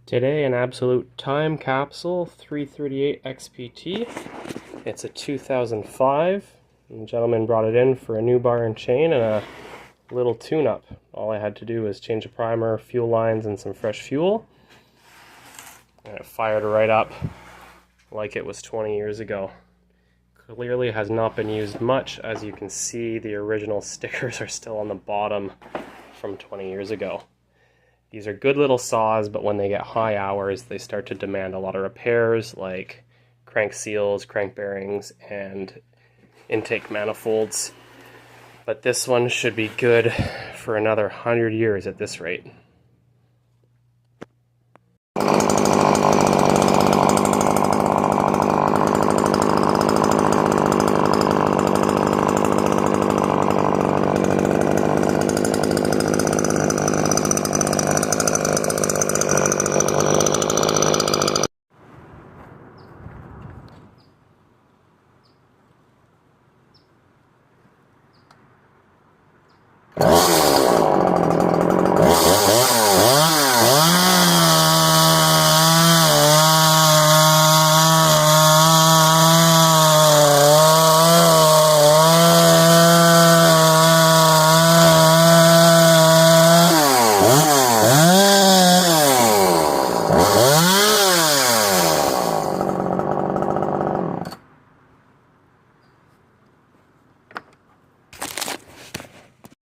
Today, an absolute time capsule 338 XPT. It's a 2005. The gentleman brought it in for a new bar and chain and a little tune-up. All I had to do was change a primer, fuel lines, and some fresh fuel. And it fired right up like it was 20 years ago. Clearly has not been used much. As you can see, the original stickers are still on the bottom from 20 years ago. These are good little saws, but when they get high hours, they start to demand a lot of repairs, like crank seals, crank bearings, and intake manifolds. But this one should be good for another 100 years at this rate.